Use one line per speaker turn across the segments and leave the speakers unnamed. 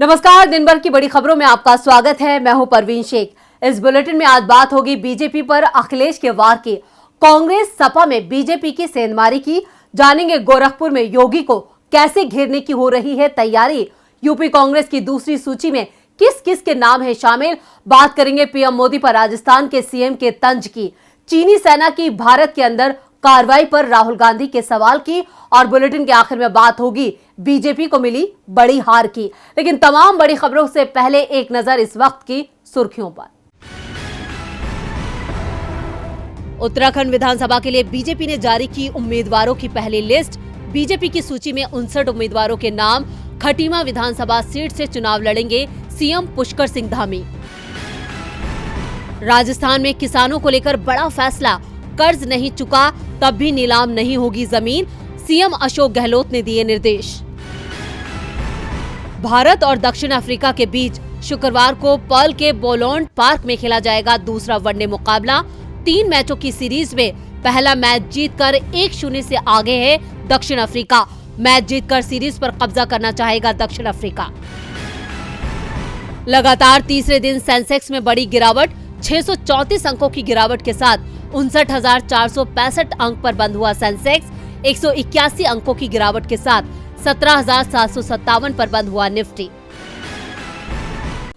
नमस्कार, दिन भर की बड़ी खबरों में आपका स्वागत है। मैं हूं परवीन शेख। इस बुलेटिन में आज बात होगी बीजेपी पर अखिलेश के वार की। कांग्रेस सपा में बीजेपी की सेंधमारी की। जानेंगे गोरखपुर में योगी को कैसे घेरने की हो रही है तैयारी। यूपी कांग्रेस की दूसरी सूची में किस किस के नाम है शामिल। बात करेंगे पीएम मोदी पर राजस्थान के सीएम के तंज की। चीनी सेना की भारत के अंदर कार्रवाई पर राहुल गांधी के सवाल की। और बुलेटिन के आखिर में बात होगी बीजेपी को मिली बड़ी हार की। लेकिन तमाम बड़ी खबरों से पहले एक नजर इस वक्त की सुर्खियों पर। उत्तराखंड विधानसभा के लिए बीजेपी ने जारी की उम्मीदवारों की पहली लिस्ट। बीजेपी की सूची में 59 उम्मीदवारों के नाम। खटीमा विधानसभा सीट से चुनाव लड़ेंगे सीएम पुष्कर सिंह धामी। राजस्थान में किसानों को लेकर बड़ा फैसला। कर्ज नहीं चुका तब भी नीलाम नहीं होगी जमीन। सीएम अशोक गहलोत ने दिए निर्देश। भारत और दक्षिण अफ्रीका के बीच शुक्रवार को पर्ल के बोलोन्ड पार्क में खेला जाएगा दूसरा वनडे मुकाबला। 3 मैचों की सीरीज में पहला मैच जीतकर 1-0 से आगे है दक्षिण अफ्रीका। मैच जीतकर सीरीज पर कब्जा करना चाहेगा दक्षिण अफ्रीका। लगातार तीसरे दिन सेंसेक्स में बड़ी गिरावट। 634 अंकों की गिरावट के साथ 59,465 अंक पर बंद हुआ सेंसेक्स। 181 अंकों की गिरावट के साथ 17,757 पर बंद हुआ निफ्टी।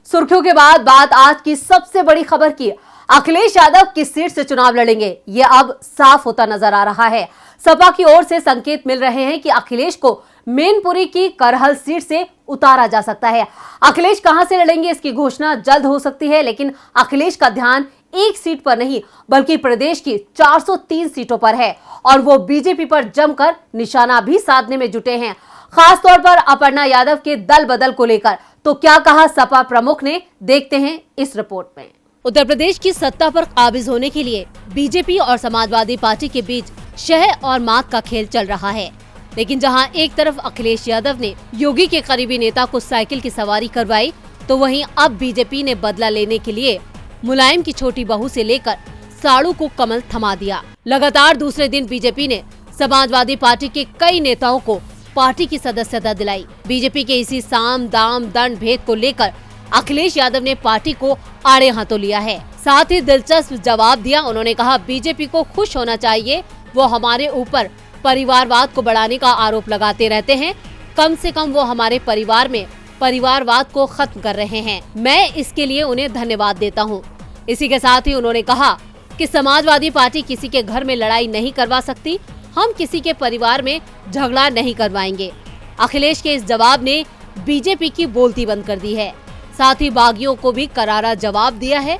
सुर्खियों के बाद बात आज की सबसे बड़ी खबर की। अखिलेश यादव किस सीट से चुनाव लड़ेंगे, ये अब साफ होता नजर आ रहा है। सपा की ओर से संकेत मिल रहे हैं कि अखिलेश को मैनपुरी की करहल सीट से उतारा जा सकता है। अखिलेश कहां से लड़ेंगे इसकी घोषणा जल्द हो सकती है, लेकिन अखिलेश का ध्यान एक सीट पर नहीं बल्कि प्रदेश की 403 सीटों पर है और वो बीजेपी पर जमकर निशाना भी साधने में जुटे हैं, खासतौर पर अपर्णा यादव के दल बदल को लेकर। तो क्या कहा सपा प्रमुख ने, देखते हैं इस रिपोर्ट में। उत्तर प्रदेश की सत्ता पर काबिज होने के लिए बीजेपी और समाजवादी पार्टी के बीच शह और मात का खेल चल रहा है। लेकिन जहां एक तरफ अखिलेश यादव ने योगी के करीबी नेता को साइकिल की सवारी करवाई, तो वहीं अब बीजेपी ने बदला लेने के लिए मुलायम की छोटी बहू से लेकर साड़ू को कमल थमा दिया। लगातार दूसरे दिन बीजेपी ने समाजवादी पार्टी के कई नेताओं को पार्टी की सदस्यता दिलाई। बीजेपी के इसी साम दाम दंड भेद को लेकर अखिलेश यादव ने पार्टी को आड़े हाथों लिया है। साथ ही दिलचस्प जवाब दिया। उन्होंने कहा, बीजेपी को खुश होना चाहिए, वो हमारे ऊपर परिवारवाद को बढ़ाने का आरोप लगाते रहते हैं। कम से कम वो हमारे परिवार में परिवारवाद को खत्म कर रहे हैं। मैं इसके लिए उन्हें धन्यवाद देता हूं। इसी के साथ ही उन्होंने कहा कि समाजवादी पार्टी किसी के घर में लड़ाई नहीं करवा सकती, हम किसी के परिवार में झगड़ा नहीं करवाएंगे। अखिलेश के इस जवाब ने बीजेपी की बोलती बंद कर दी है। साथ ही बागियों को भी करारा जवाब दिया है।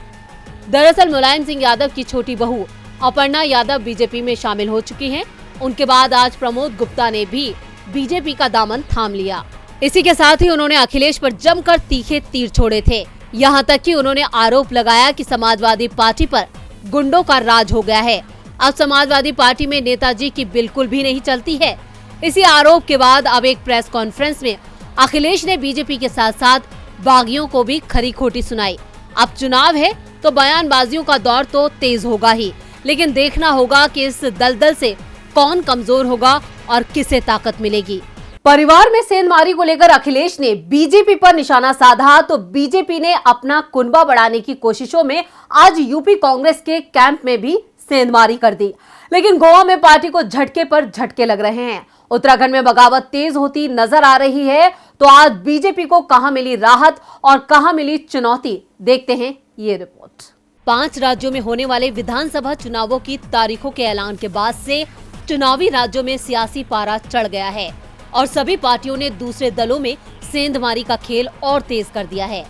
दरअसल मुलायम सिंह यादव की छोटी बहू अपर्णा यादव बीजेपी में शामिल हो चुकी हैं। उनके बाद आज प्रमोद गुप्ता ने भी बीजेपी का दामन थाम लिया। इसी के साथ ही उन्होंने अखिलेश पर जमकर तीखे तीर छोड़े थे। यहाँ तक कि उन्होंने आरोप लगाया कि समाजवादी पार्टी पर गुंडों का राज हो गया है। अब समाजवादी पार्टी में नेताजी की बिल्कुल भी नहीं चलती है। इसी आरोप के बाद अब एक प्रेस कॉन्फ्रेंस में अखिलेश ने बीजेपी के साथ साथ बागियों को भी खरी खोटी सुनाई। अब चुनाव है तो बयानबाजियों का दौर तो तेज होगा ही, लेकिन देखना होगा कि इस दलदल से कौन कमजोर होगा और किसे ताकत मिलेगी। परिवार में सेंधमारी को लेकर अखिलेश ने बीजेपी पर निशाना साधा तो बीजेपी ने अपना कुनबा बढ़ाने की कोशिशों में आज यूपी कांग्रेस के कैंप में भी सेंधमारी कर दी। लेकिन गोवा में पार्टी को झटके पर झटके लग रहे हैं। उत्तराखंड में बगावत तेज होती नजर आ रही है। तो आज बीजेपी को कहां मिली राहत और कहां मिली चुनौती, देखते हैं ये रिपोर्ट। 5 राज्यों में होने वाले विधानसभा चुनावों की तारीखों के ऐलान के बाद से चुनावी राज्यों में सियासी पारा चढ़ गया है और सभी पार्टियों ने दूसरे दलों में सेंधमारी का खेल और तेज कर दिया है।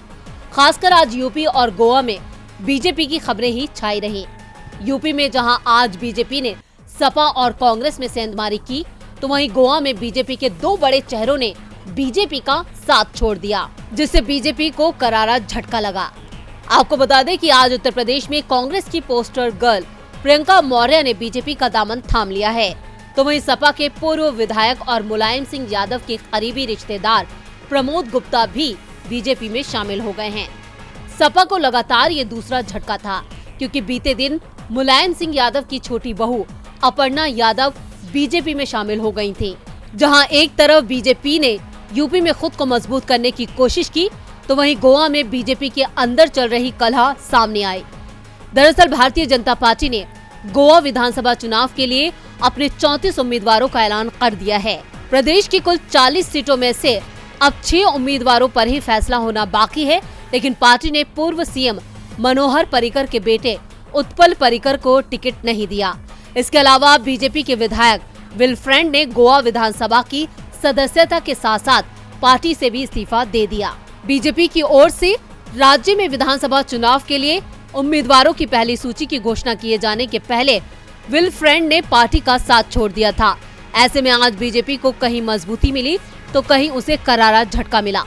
खासकर आज यूपी और गोवा में बीजेपी की खबरें ही छाई रही। यूपी में जहां आज बीजेपी ने सपा और कांग्रेस में सेंधमारी की, तो वहीं गोवा में बीजेपी के 2 बड़े चेहरों ने बीजेपी का साथ छोड़ दिया, जिससे बीजेपी को करारा झटका लगा। आपको बता दें कि आज उत्तर प्रदेश में कांग्रेस की पोस्टर गर्ल प्रियंका मौर्य ने बीजेपी का दामन थाम लिया है। तो वहीं सपा के पूर्व विधायक और मुलायम सिंह यादव के करीबी रिश्तेदार प्रमोद गुप्ता भी बीजेपी में शामिल हो गए हैं। सपा को लगातार ये दूसरा झटका था, क्योंकि बीते दिन मुलायम सिंह यादव की छोटी बहू अपर्णा यादव बीजेपी में शामिल हो गई थी। जहां एक तरफ बीजेपी ने यूपी में खुद को मजबूत करने की कोशिश की, तो वहीं गोवा में बीजेपी के अंदर चल रही कलह सामने आई। दरअसल भारतीय जनता पार्टी ने गोवा विधानसभा चुनाव के लिए अपने 34 उम्मीदवारों का ऐलान कर दिया है। प्रदेश की कुल 40 सीटों में से अब 6 उम्मीदवारों पर ही फैसला होना बाकी है, लेकिन पार्टी ने पूर्व सीएम मनोहर पर्रिकर के बेटे उत्पल पर्रिकर को टिकट नहीं दिया। इसके अलावा बीजेपी के विधायक विलफ्रेंड ने गोवा विधानसभा की सदस्यता के साथ साथ पार्टी से भी इस्तीफा दे दिया। बीजेपी की ओर से राज्य में विधानसभा चुनाव के लिए उम्मीदवारों की पहली सूची की घोषणा किए जाने के पहले विलफ्रेंड ने पार्टी का साथ छोड़ दिया था। ऐसे में आज बीजेपी को कहीं मजबूती मिली तो कहीं उसे करारा झटका मिला।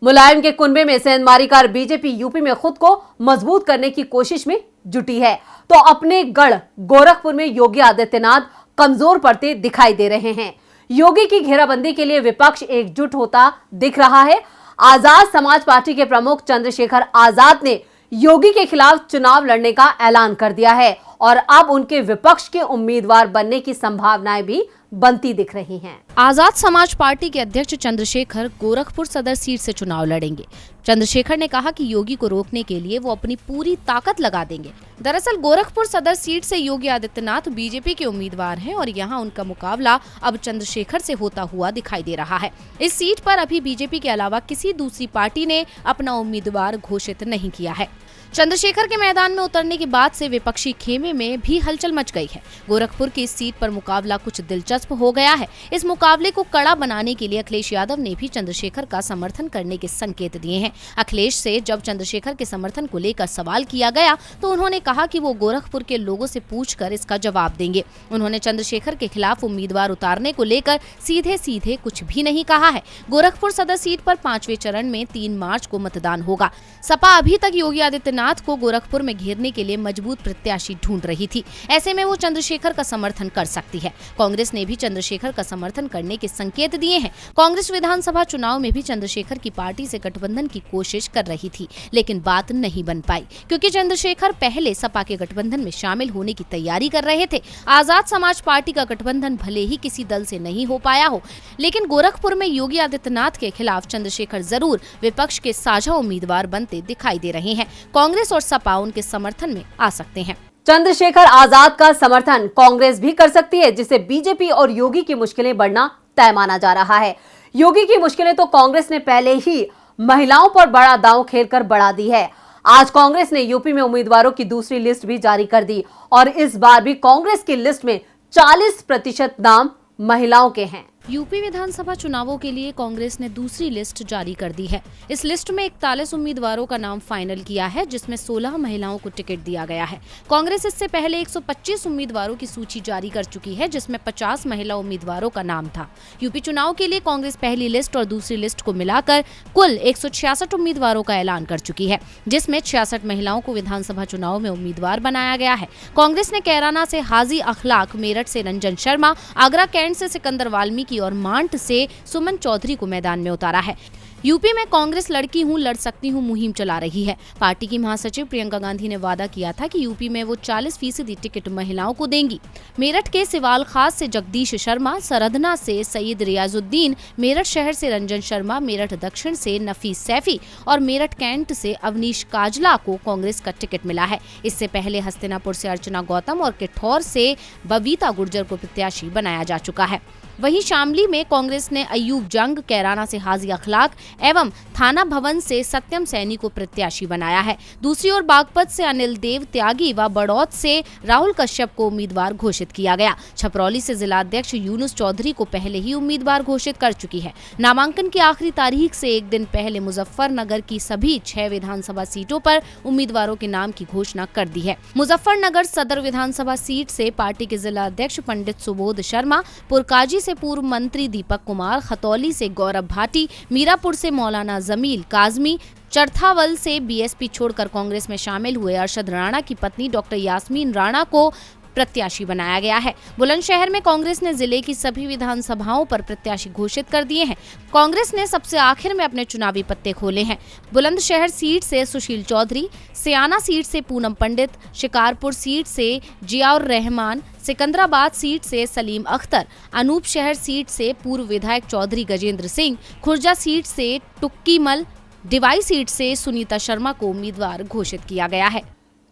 मुलायम के कुनबे में सेंधमारी कर बीजेपी यूपी में खुद को मजबूत करने की कोशिश में जुटी है, तो अपने गढ़ गोरखपुर में योगी आदित्यनाथ कमजोर पड़ते दिखाई दे रहे हैं। योगी की घेराबंदी के लिए विपक्ष एकजुट होता दिख रहा है। आजाद समाज पार्टी के प्रमुख चंद्रशेखर आजाद ने योगी के खिलाफ चुनाव लड़ने का ऐलान कर दिया है और अब उनके विपक्ष के उम्मीदवार बनने की संभावनाएं भी बनती दिख रही हैं।
आजाद समाज पार्टी के अध्यक्ष चंद्रशेखर गोरखपुर सदर सीट से चुनाव लड़ेंगे। चंद्रशेखर ने कहा कि योगी को रोकने के लिए वो अपनी पूरी ताकत लगा देंगे। दरअसल गोरखपुर सदर सीट से योगी आदित्यनाथ बीजेपी के उम्मीदवार हैं और यहां उनका मुकाबला अब चंद्रशेखर से होता हुआ दिखाई दे रहा है। इस सीट पर अभी बीजेपी के अलावा किसी दूसरी पार्टी ने अपना उम्मीदवार घोषित नहीं किया है। चंद्रशेखर के मैदान में उतरने के बाद से विपक्षी खेमे में भी हलचल मच गई है। गोरखपुर की इस सीट पर मुकाबला कुछ दिलचस्प हो गया है। इस मुकाबले को कड़ा बनाने के लिए अखिलेश यादव ने भी चंद्रशेखर का समर्थन करने के संकेत दिए हैं। अखिलेश से जब चंद्रशेखर के समर्थन को लेकर सवाल किया गया तो उन्होंने कहा कि वो गोरखपुर के लोगों से पूछकर इसका जवाब देंगे। उन्होंने चंद्रशेखर के खिलाफ उम्मीदवार उतारने को लेकर सीधे सीधे कुछ भी नहीं कहा है। गोरखपुर सदर सीट पर 5वें चरण में 3 मार्च को मतदान होगा। सपा अभी तक योगी आदित्यनाथ को गोरखपुर में घेरने के लिए मजबूत प्रत्याशी ढूंढ रही थी। ऐसे में वो चंद्रशेखर का समर्थन कर सकती है। कांग्रेस ने भी चंद्रशेखर का समर्थन करने के संकेत दिए हैं। कांग्रेस विधानसभा चुनाव में भी चंद्रशेखर की पार्टी से गठबंधन की कोशिश कर रही थी, लेकिन बात नहीं बन पाई क्योंकि चंद्रशेखर पहले सपा के गठबंधन में शामिल होने की तैयारी कर रहे थे। आजाद समाज पार्टी का गठबंधन भले ही किसी दल से नहीं हो पाया हो, लेकिन गोरखपुर में योगी आदित्यनाथ के खिलाफ चंद्रशेखर जरूर विपक्ष के साझा उम्मीदवार बनते दिखाई दे रहे हैं। कांग्रेस और सपा उनके समर्थन में आ सकते हैं।
चंद्रशेखर आजाद का समर्थन कांग्रेस भी कर सकती है, जिससे बीजेपी और योगी की मुश्किलें बढ़ना तय माना जा रहा है। योगी की मुश्किलें तो कांग्रेस ने पहले ही महिलाओं पर बड़ा दांव खेलकर बढ़ा दी है। आज कांग्रेस ने यूपी में उम्मीदवारों की दूसरी लिस्ट भी जारी कर दी और इस बार भी कांग्रेस की लिस्ट में 40% नाम महिलाओं के हैं।
यूपी विधानसभा चुनावों के लिए कांग्रेस ने दूसरी लिस्ट जारी कर दी है। इस लिस्ट में 41 उम्मीदवारों का नाम फाइनल किया है, जिसमें 16 महिलाओं को टिकट दिया गया है। कांग्रेस इससे पहले 125 उम्मीदवारों की सूची जारी कर चुकी है, जिसमें 50 महिला उम्मीदवारों का नाम था। यूपी चुनाव के लिए कांग्रेस पहली लिस्ट और दूसरी लिस्ट को मिलाकर कुल 166 उम्मीदवारों का ऐलान कर चुकी है, जिसमें 66 महिलाओं को विधानसभा चुनाव में उम्मीदवार बनाया गया है। कांग्रेस ने कैराना से हाजी अखलाक, मेरठ से रंजन शर्मा, आगरा कैंट से सिकंदर वाल्मीकि और मांट से सुमन चौधरी को मैदान में उतारा है। यूपी में कांग्रेस लड़की हूं लड़ सकती हूं मुहिम चला रही है। पार्टी की महासचिव प्रियंका गांधी ने वादा किया था कि यूपी में वो 40% टिकट महिलाओं को देंगी। मेरठ के सिवाल खास से जगदीश शर्मा, सरधना से सईद रियाजुद्दीन, मेरठ शहर से रंजन शर्मा, मेरठ दक्षिण से नफीस सैफी और मेरठ कैंट से अवनीश काजला को कांग्रेस का टिकट मिला है। इससे पहले हस्तिनापुर से अर्चना गौतम और किठौर से बबीता गुर्जर को प्रत्याशी बनाया जा चुका है। वहीं शामली में कांग्रेस ने अयूब जंग, कैराना से हाजी अखलाक एवं थाना भवन से सत्यम सैनी को प्रत्याशी बनाया है। दूसरी ओर बागपत से अनिल देव त्यागी व बड़ौत से राहुल कश्यप को उम्मीदवार घोषित किया गया। छपरौली से जिला अध्यक्ष यूनुस चौधरी को पहले ही उम्मीदवार घोषित कर चुकी है। नामांकन की आखिरी तारीख से एक दिन पहले मुजफ्फरनगर की सभी 6 विधानसभा सीटों पर उम्मीदवारों के नाम की घोषणा कर दी है। मुजफ्फरनगर सदर विधानसभा सीट से पार्टी के जिला अध्यक्ष पंडित सुबोध शर्मा, पुरकाजी से पूर्व मंत्री दीपक कुमार, खतौली से गौरव भाटी, मीरापुर से मौलाना जमील काजमी, चरथावल से बीएसपी छोड़कर कांग्रेस में शामिल हुए अरशद राणा की पत्नी डॉक्टर यास्मीन राणा को प्रत्याशी बनाया गया है। बुलंदशहर में कांग्रेस ने जिले की सभी विधानसभाओं पर प्रत्याशी घोषित कर दिए हैं। कांग्रेस ने सबसे आखिर में अपने चुनावी पत्ते खोले हैं। बुलंदशहर सीट से सुशील चौधरी, सियाना सीट से पूनम पंडित, शिकारपुर सीट से जियाउर रहमान, सिकंदराबाद सीट से सलीम अख्तर, अनूप शहर सीट से पूर्व विधायक चौधरी गजेंद्र सिंह, खुर्जा सीट से टुक्की मल, डिवाई सीट से सुनीता शर्मा को उम्मीदवार घोषित किया गया है।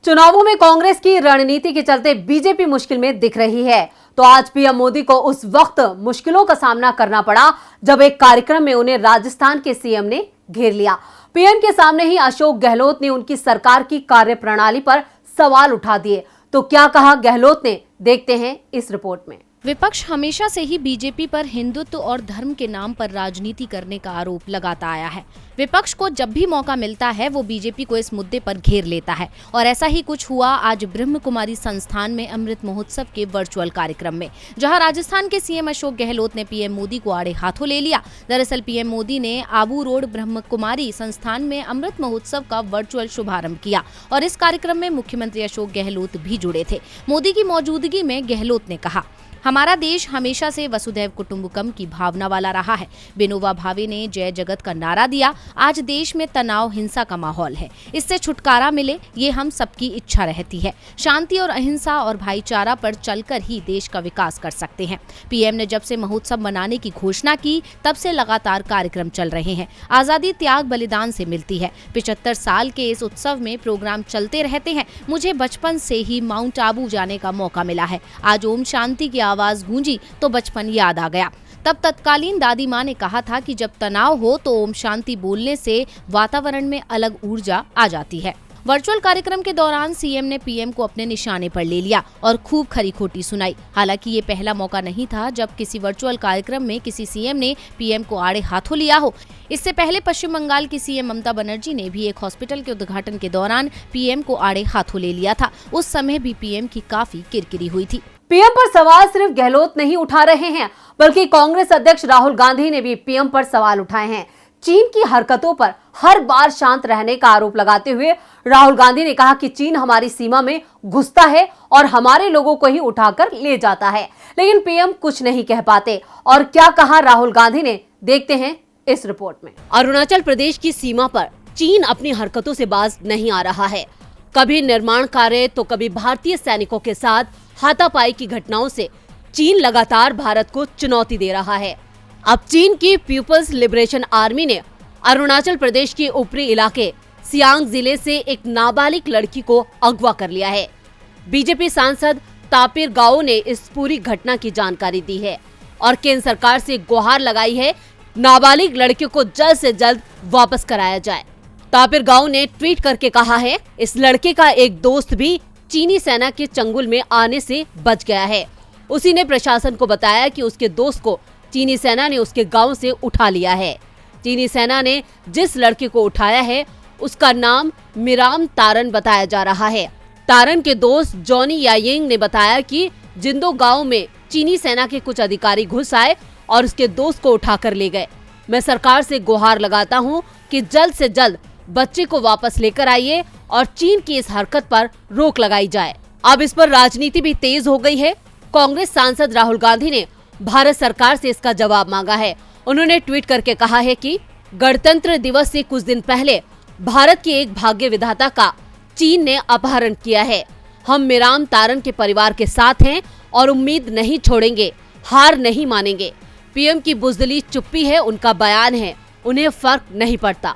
चुनावों में कांग्रेस की रणनीति के चलते बीजेपी मुश्किल में दिख रही है, तो आज पीएम मोदी को उस वक्त मुश्किलों का सामना करना पड़ा जब एक कार्यक्रम में उन्हें राजस्थान के सीएम ने घेर लिया। पीएम के सामने ही अशोक गहलोत ने उनकी सरकार की कार्यप्रणाली पर सवाल उठा दिए। तो क्या कहा गहलोत ने, देखते हैं इस रिपोर्ट में।
विपक्ष हमेशा से ही बीजेपी पर हिंदुत्व और धर्म के नाम पर राजनीति करने का आरोप लगाता आया है। विपक्ष को जब भी मौका मिलता है वो बीजेपी को इस मुद्दे पर घेर लेता है और ऐसा ही कुछ हुआ आज ब्रह्म कुमारी संस्थान में अमृत महोत्सव के वर्चुअल कार्यक्रम में, जहां राजस्थान के सीएम अशोक गहलोत ने पीएम मोदी को आड़े हाथों ले लिया। दरअसल पीएम मोदी ने आबू रोड ब्रह्म कुमारी संस्थान में अमृत महोत्सव का वर्चुअल शुभारंभ किया और इस कार्यक्रम में मुख्यमंत्री अशोक गहलोत भी जुड़े थे। मोदी की मौजूदगी में गहलोत ने कहा, हमारा देश हमेशा से वसुधैव कुटुंबकम की भावना वाला रहा है। विनोबा भावे ने जय जगत का नारा दिया। आज देश में तनाव, हिंसा का माहौल है, इससे छुटकारा मिले ये हम सबकी इच्छा रहती है। शांति और अहिंसा और भाईचारा पर चलकर ही देश का विकास कर सकते हैं। पीएम ने जब से महोत्सव मनाने की घोषणा की तब से लगातार कार्यक्रम चल रहे हैं। आजादी त्याग बलिदान से मिलती है। 75 साल के इस उत्सव में प्रोग्राम चलते रहते हैं। मुझे बचपन से ही माउंट आबू जाने का मौका मिला है। आज ओम शांति की आवाज गूंजी तो बचपन याद आ गया। तब तत्कालीन दादी माँ ने कहा था कि जब तनाव हो तो ओम शांति बोलने से वातावरण में अलग ऊर्जा आ जाती है। वर्चुअल कार्यक्रम के दौरान सीएम ने पीएम को अपने निशाने पर ले लिया और खूब खरी खोटी सुनाई। हालांकि ये पहला मौका नहीं था जब किसी वर्चुअल कार्यक्रम में किसी सीएम ने पीएम को आड़े हाथों लिया हो। इससे पहले पश्चिम बंगाल की सीएम ममता बनर्जी ने भी एक हॉस्पिटल के उद्घाटन के दौरान पीएम को आड़े हाथों ले लिया था। उस समय भी पीएम की काफी किरकिरी हुई थी।
पीएम पर सवाल सिर्फ गहलोत नहीं उठा रहे हैं, बल्कि कांग्रेस अध्यक्ष राहुल गांधी ने भी पीएम पर सवाल उठाए हैं। चीन की हरकतों पर हर बार शांत रहने का आरोप लगाते हुए राहुल गांधी ने कहा कि चीन हमारी सीमा में घुसता है और हमारे लोगों को ही उठाकर ले जाता है, लेकिन पीएम कुछ नहीं कह पाते। और क्या कहा राहुल गांधी ने, देखते हैं इस रिपोर्ट में। अरुणाचल प्रदेश की सीमा पर चीन अपनी हरकतों से बाज नहीं आ रहा है। कभी निर्माण कार्य तो कभी भारतीय सैनिकों के साथ हाथापाई की घटनाओं से चीन लगातार भारत को चुनौती दे रहा है। अब चीन की पीपल्स लिबरेशन आर्मी ने अरुणाचल प्रदेश के ऊपरी इलाके सियांग जिले से एक नाबालिग लड़की को अगवा कर लिया है। बीजेपी सांसद तापिर गाओ ने इस पूरी घटना की जानकारी दी है और केंद्र सरकार से गुहार लगाई है नाबालिग लड़की को जल्द से जल्द वापस कराया जाए। तापिर गाओ ने ट्वीट करके कहा है, इस लड़के का एक दोस्त भी चीनी सेना के चंगुल में आने से बच गया है। उसी ने प्रशासन को बताया कि उसके दोस्त को चीनी सेना ने उसके गांव से उठा लिया है। चीनी सेना ने जिस लड़के को उठाया है उसका नाम मिराम तारन बताया जा रहा है। तारन के दोस्त जॉनी यायिंग ने बताया कि जिंदो गांव में चीनी सेना के कुछ अधिकारी घुस आए और उसके दोस्त को उठाकर ले गए। मैं सरकार से गुहार लगाता हूं कि जल्द से जल्द बच्चे को वापस लेकर आइए और चीन की इस हरकत पर रोक लगाई जाए। अब इस पर राजनीति भी तेज हो गई है। कांग्रेस सांसद राहुल गांधी ने भारत सरकार से इसका जवाब मांगा है। उन्होंने ट्वीट करके कहा है कि गणतंत्र दिवस से कुछ दिन पहले भारत के एक भाग्य विधाता का चीन ने अपहरण किया है। हम मिराम तारन के परिवार के साथ हैं और उम्मीद नहीं छोड़ेंगे, हार नहीं मानेंगे। पीएम की बुजदिली चुप्पी है उनका बयान है, उन्हें फर्क नहीं पड़ता।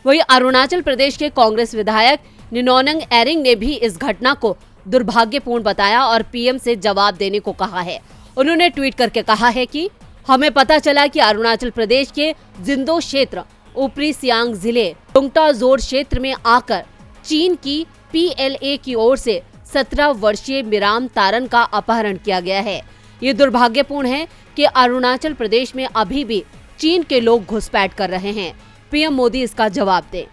वहीं अरुणाचल प्रदेश के कांग्रेस विधायक निनोंग एरिंग ने भी इस घटना को दुर्भाग्यपूर्ण बताया और पीएम से जवाब देने को कहा है। उन्होंने ट्वीट करके कहा है कि हमें पता चला कि अरुणाचल प्रदेश के जिंदो क्षेत्र ऊपरी सियांग जिले डोंगटा जोर क्षेत्र में आकर चीन की PLA की ओर से 17 वर्षीय मिराम तारन का अपहरण किया गया है। ये दुर्भाग्यपूर्ण है कि अरुणाचल प्रदेश में अभी भी चीन के लोग घुसपैठ कर रहे हैं। पीएम मोदी इसका जवाब दें।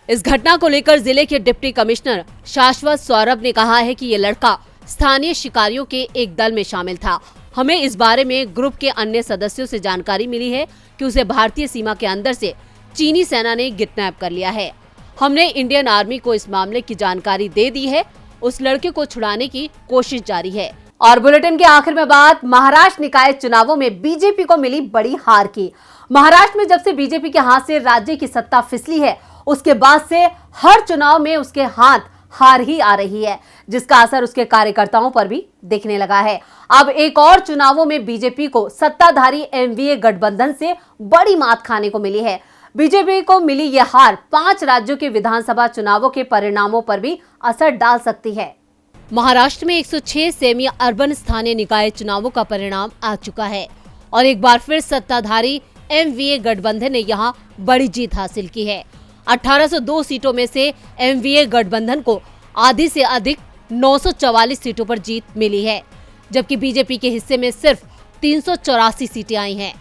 इस घटना को लेकर जिले के डिप्टी कमिश्नर शाश्वत सौरभ ने कहा है कि ये लड़का स्थानीय शिकारियों के एक दल में शामिल था। हमें इस बारे में ग्रुप के अन्य सदस्यों से जानकारी मिली है कि उसे भारतीय सीमा के अंदर से चीनी सेना ने किडनैप कर लिया है। हमने इंडियन आर्मी को इस मामले की जानकारी दे दी है। उस लड़के को छुड़ाने की कोशिश जारी है। और बुलेटिन के आखिर में बात महाराष्ट्र निकाय चुनावों में बीजेपी को मिली बड़ी हार की। महाराष्ट्र में जब से बीजेपी के हाथ से राज्य की सत्ता फिसली है, उसके बाद से हर चुनाव में उसके हाथ हार ही आ रही है, जिसका असर उसके कार्यकर्ताओं पर भी दिखने लगा है। अब एक और चुनावों में बीजेपी को सत्ताधारी एनडीए गठबंधन से बड़ी मात खाने को मिली है। बीजेपी को मिली यह हार 5 राज्यों के विधानसभा चुनावों के परिणामों पर भी असर डाल सकती है। महाराष्ट्र में 106 सेमी अर्बन स्थानीय निकाय चुनावों का परिणाम आ चुका है और एक बार फिर सत्ताधारी एनडीए गठबंधन ने यहां बड़ी जीत हासिल की है। 1802 सीटों में से एनडीए गठबंधन को आधी से अधिक 944 सीटों पर जीत मिली है, जबकि बीजेपी के हिस्से में सिर्फ 384 सीटें आई हैं।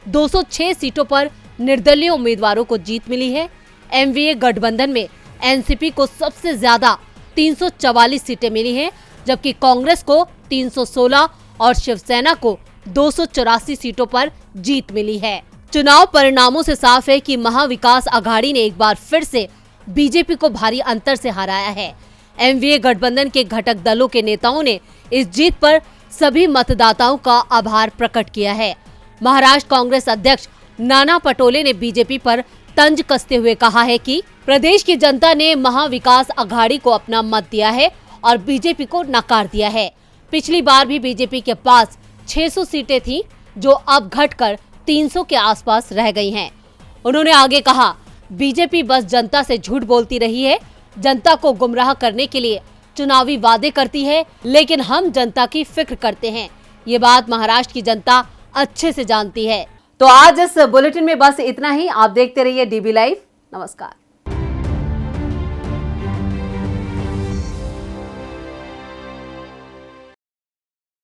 206 सीटों पर निर्दलीय उम्मीदवारों को जीत मिली है। एनडीए गठबंधन में एनसीपी को सबसे ज्यादा 344 सीटें मिली हैं, जबकि कांग्रेस को 316 और शिवसेना को 284 सीटों पर जीत मिली है। चुनाव परिणामों से साफ है कि महाविकास आघाड़ी ने एक बार फिर से बीजेपी को भारी अंतर से हराया है। एनडीए गठबंधन के घटक दलों के नेताओं ने इस जीत पर सभी मतदाताओं का आभार प्रकट किया है। महाराष्ट्र कांग्रेस अध्यक्ष नाना पटोले ने बीजेपी पर तंज कसते हुए कहा है कि प्रदेश की जनता ने महाविकास आघाड़ी को अपना मत दिया है और बीजेपी को नकार दिया है। पिछली बार भी बीजेपी के पास 600 सीटें थीं, जो अब घटकर 300 के आसपास रह गई हैं। उन्होंने आगे कहा, बीजेपी बस जनता से झूठ बोलती रही है, जनता को गुमराह करने के लिए चुनावी वादे करती है, लेकिन हम जनता की फिक्र करते हैं। ये बात महाराष्ट्र की जनता अच्छे से जानती है। तो आज इस बुलेटिन में बस इतना ही। आप देखते रहिए डीबी लाइव। नमस्कार।